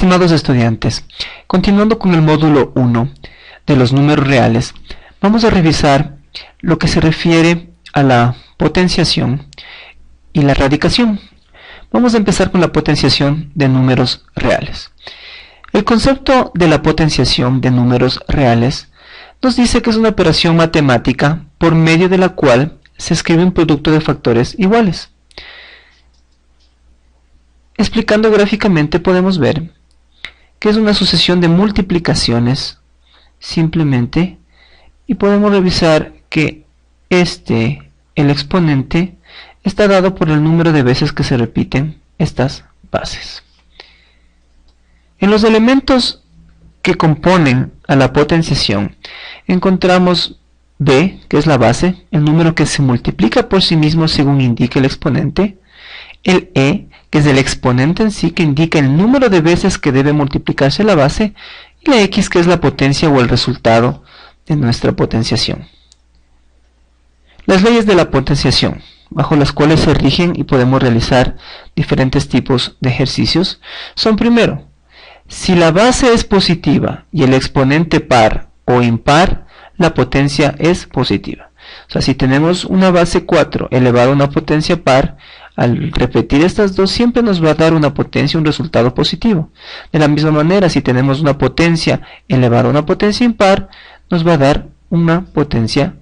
Estimados estudiantes, continuando con el módulo 1 de los números reales, vamos a revisar lo que se refiere a la potenciación y la radicación. Vamos a empezar con la potenciación de números reales. El concepto de la potenciación de números reales nos dice que es una operación matemática por medio de la cual se escribe un producto de factores iguales. Explicando gráficamente podemos ver que es una sucesión de multiplicaciones simplemente, y podemos revisar que el exponente está dado por el número de veces que se repiten estas bases. En los elementos que componen a la potenciación encontramos b, que es la base, el número que se multiplica por sí mismo según indica el exponente, el e, que es el exponente en sí, que indica el número de veces que debe multiplicarse la base, y la x, que es la potencia o el resultado de nuestra potenciación. Las leyes de la potenciación, bajo las cuales se rigen y podemos realizar diferentes tipos de ejercicios, son: primero, si la base es positiva y el exponente par o impar, la potencia es positiva. O sea, si tenemos una base 4 elevado a una potencia par, al repetir estas dos siempre nos va a dar una potencia, un resultado positivo. De la misma manera, si tenemos una potencia elevada a una potencia impar, nos va a dar una potencia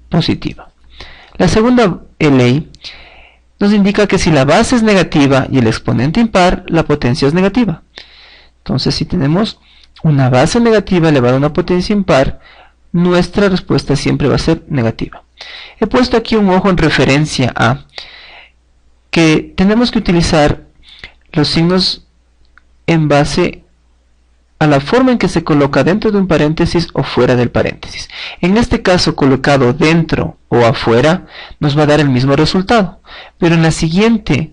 positiva. La segunda ley nos indica que si la base es negativa y el exponente impar, la potencia es negativa. Entonces, si tenemos una base negativa elevada a una potencia impar, nuestra respuesta siempre va a ser negativa. He puesto aquí un ojo en referencia a que tenemos que utilizar los signos en base a la forma en que se coloca dentro de un paréntesis o fuera del paréntesis. En este caso, colocado dentro o afuera, nos va a dar el mismo resultado. Pero en la siguiente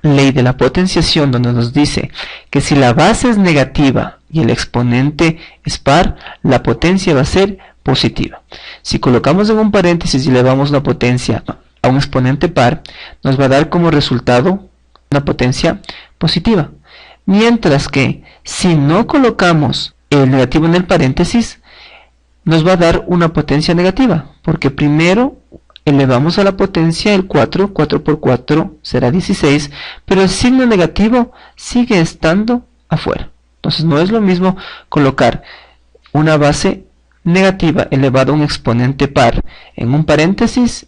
ley de la potenciación, donde nos dice que si la base es negativa y el exponente es par, la potencia va a ser positiva. Si colocamos en un paréntesis y elevamos la potencia a un exponente par, nos va a dar como resultado una potencia positiva. Mientras que si no colocamos el negativo en el paréntesis, nos va a dar una potencia negativa, porque primero elevamos a la potencia el 4 por 4 será 16, pero el signo negativo sigue estando afuera. Entonces no es lo mismo colocar una base negativa elevada a un exponente par en un paréntesis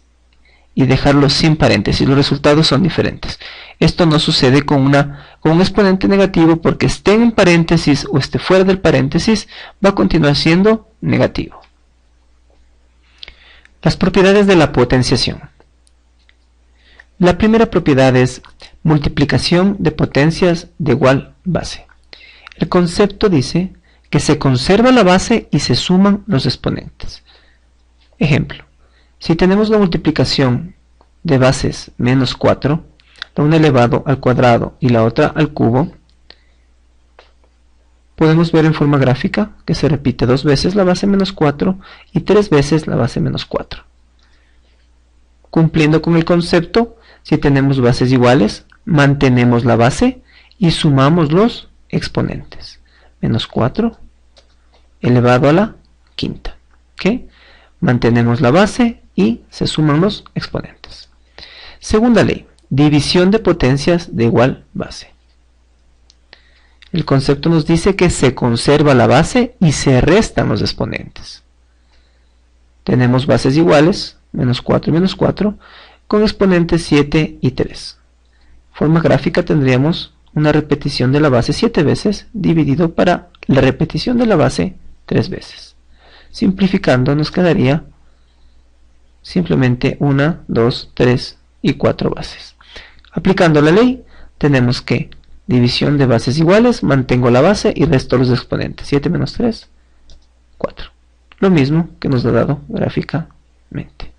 y dejarlo sin paréntesis. Los resultados son diferentes. Esto no sucede con un exponente negativo, porque esté en paréntesis o esté fuera del paréntesis, va a continuar siendo negativo. Las propiedades de la potenciación. La primera propiedad es multiplicación de potencias de igual base. El concepto dice que se conserva la base y se suman los exponentes. Ejemplo: si tenemos la multiplicación de bases menos 4, la una elevado al cuadrado y la otra al cubo, podemos ver en forma gráfica que se repite 2 veces la base menos 4 y 3 veces la base menos 4. Cumpliendo con el concepto, si tenemos bases iguales, mantenemos la base y sumamos los exponentes. Menos 4 elevado a la quinta. ¿Okay? Mantenemos la base y se suman los exponentes. Segunda ley, división de potencias de igual base. El concepto nos dice que se conserva la base y se restan los exponentes. Tenemos bases iguales, menos 4 y menos 4, con exponentes 7 y 3. Forma gráfica tendríamos una repetición de la base 7 veces dividido para la repetición de la base 3 veces. Simplificando nos quedaría simplemente 1, 2, 3 y 4 bases. Aplicando la ley, tenemos que división de bases iguales, mantengo la base y resto los exponentes. 7 menos 3, 4. Lo mismo que nos ha dado gráficamente.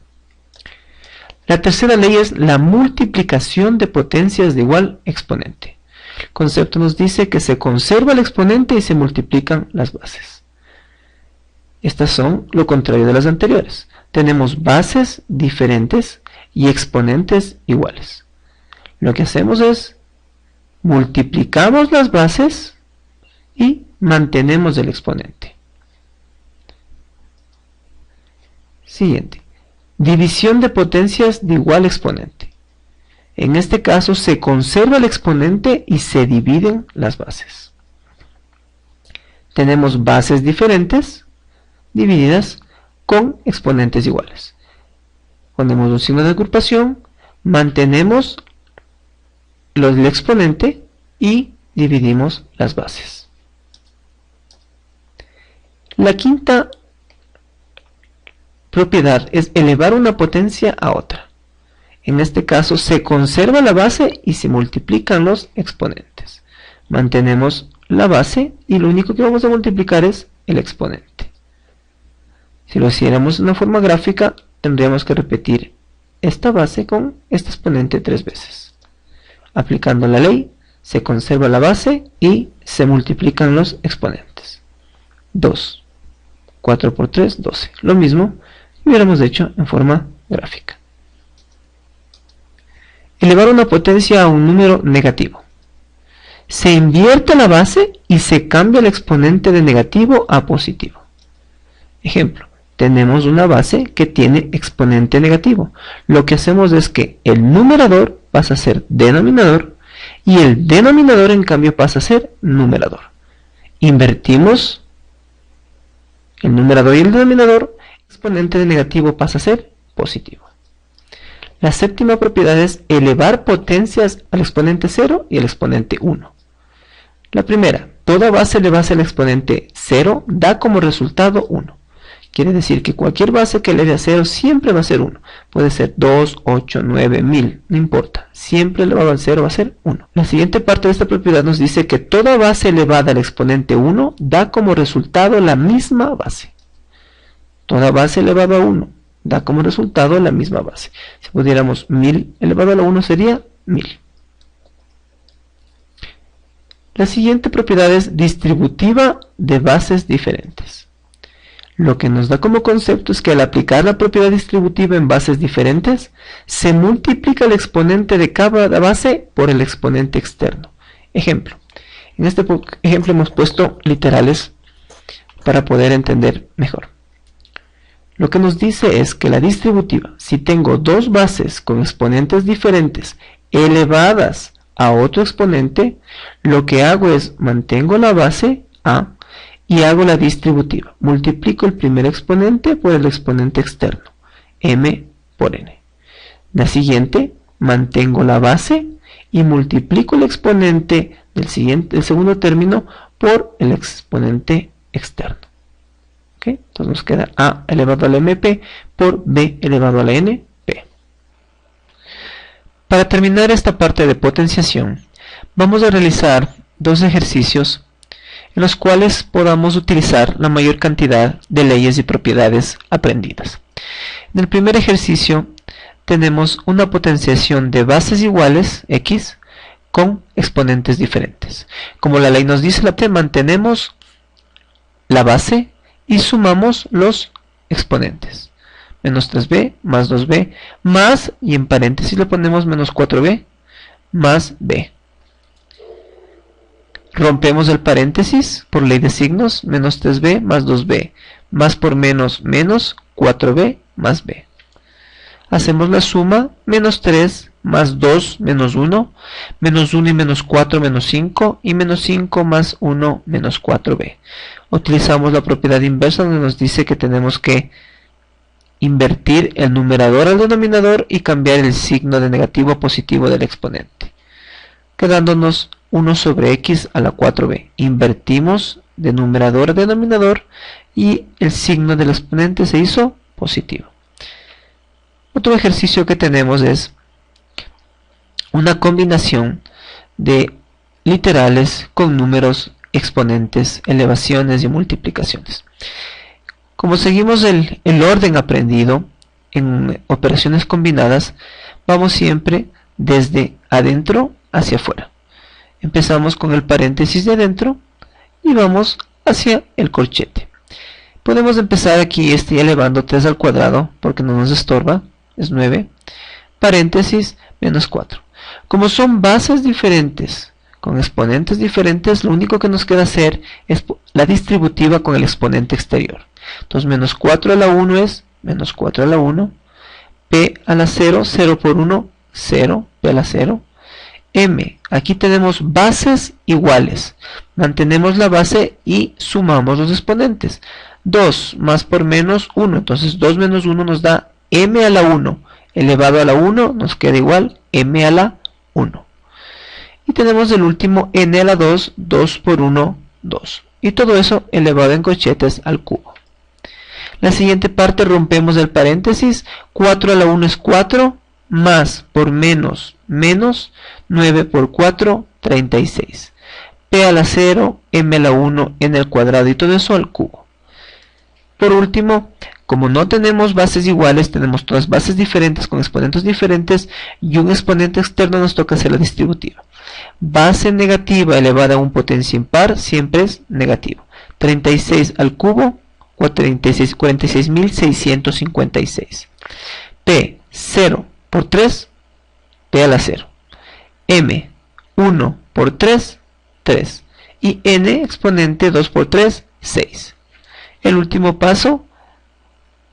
La tercera ley es la multiplicación de potencias de igual exponente. El concepto nos dice que se conserva el exponente y se multiplican las bases. Estas son lo contrario de las anteriores. Tenemos bases diferentes y exponentes iguales. Lo que hacemos es multiplicamos las bases y mantenemos el exponente. Siguiente. División de potencias de igual exponente. En este caso se conserva el exponente y se dividen las bases. Tenemos bases diferentes divididas con exponentes iguales. Ponemos un signo de agrupación, mantenemos el exponente y dividimos las bases. La quinta propiedad es elevar una potencia a otra. En este caso se conserva la base y se multiplican los exponentes. Mantenemos la base y lo único que vamos a multiplicar es el exponente. Si lo hiciéramos de una forma gráfica, tendríamos que repetir esta base con este exponente 3 veces. Aplicando la ley, se conserva la base y se multiplican los exponentes. 2. 4 por 3, 12. Lo mismo que hubiéramos hecho en forma gráfica. Elevar una potencia a un número negativo. Se invierte la base y se cambia el exponente de negativo a positivo. Ejemplo, tenemos una base que tiene exponente negativo. Lo que hacemos es que el numerador pasa a ser denominador y el denominador en cambio pasa a ser numerador. Invertimos el numerador y el denominador, el exponente de negativo pasa a ser positivo. La séptima propiedad es elevar potencias al exponente 0 y al exponente 1. La primera, toda base elevada al exponente 0 da como resultado 1. Quiere decir que cualquier base que eleve a 0 siempre va a ser 1. Puede ser 2, 8, 9, 1000, no importa. Siempre elevado al 0 va a ser 1. La siguiente parte de esta propiedad nos dice que toda base elevada al exponente 1 da como resultado la misma base. Toda base elevada a 1 da como resultado la misma base. Si pudiéramos 1000 elevado a la 1 sería 1000. La siguiente propiedad es distributiva de bases diferentes. Lo que nos da como concepto es que al aplicar la propiedad distributiva en bases diferentes, se multiplica el exponente de cada base por el exponente externo. Ejemplo. En este ejemplo hemos puesto literales para poder entender mejor. Lo que nos dice es que la distributiva, si tengo dos bases con exponentes diferentes elevadas a otro exponente, lo que hago es mantengo la base A y hago la distributiva. Multiplico el primer exponente por el exponente externo, m por n. La siguiente, mantengo la base y multiplico el exponente del segundo término por el exponente externo. ¿Okay? Entonces nos queda a elevado a la mp por b elevado a la np. Para terminar esta parte de potenciación, vamos a realizar dos ejercicios en los cuales podamos utilizar la mayor cantidad de leyes y propiedades aprendidas. En el primer ejercicio tenemos una potenciación de bases iguales, x, con exponentes diferentes. Como la ley nos dice, mantenemos la base y sumamos los exponentes. Menos 3b más 2b más, y en paréntesis le ponemos menos 4b más b. Rompemos el paréntesis por ley de signos, menos 3b más 2b, más por menos, menos 4b más b. Hacemos la suma, menos 3 más 2 menos 1, menos 1 y menos 4 menos 5, y menos 5 más 1 menos 4b. Utilizamos la propiedad inversa donde nos dice que tenemos que invertir el numerador al denominador y cambiar el signo de negativo a positivo del exponente, quedándonos 1 sobre x a la 4b. Invertimos de numerador a denominador y el signo del exponente se hizo positivo. Otro ejercicio que tenemos es una combinación de literales con números, exponentes, elevaciones y multiplicaciones. Como seguimos el orden aprendido en operaciones combinadas, vamos siempre desde adentro hacia afuera. Empezamos con el paréntesis de adentro y vamos hacia el corchete. Podemos empezar aquí elevando 3 al cuadrado porque no nos estorba, es 9, paréntesis, menos 4. Como son bases diferentes con exponentes diferentes, lo único que nos queda hacer es la distributiva con el exponente exterior. Entonces menos 4 a la 1 es menos 4 a la 1, p a la 0, 0 por 1, 0, p a la 0, m, aquí tenemos bases iguales, mantenemos la base y sumamos los exponentes. 2 más por menos 1, entonces 2 menos 1 nos da m a la 1, elevado a la 1 nos queda igual m a la 1. Y tenemos el último n a la 2, 2 por 1, 2. Y todo eso elevado en corchetes al cubo. La siguiente parte rompemos el paréntesis, 4 a la 1 es 4, más por menos, menos, 9 por 4, 36. P a la 0, m a la 1 en el cuadrado y todo eso al cubo. Por último, como no tenemos bases iguales, tenemos todas bases diferentes con exponentes diferentes y un exponente externo, nos toca hacer la distributiva. Base negativa elevada a un potencia impar siempre es negativo. 36 al cubo, 46.656. P, 0 por 3, P a la 0. M, 1 por 3, 3. Y N, exponente 2 por 3, 6. El último paso,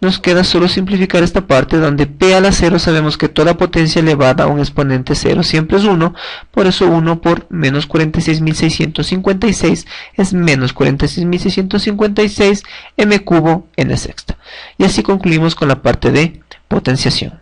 nos queda solo simplificar esta parte donde P a la 0 sabemos que toda potencia elevada a un exponente 0 siempre es 1, por eso 1 por menos 46.656 es menos 46.656 m cubo n sexta. Y así concluimos con la parte de potenciación.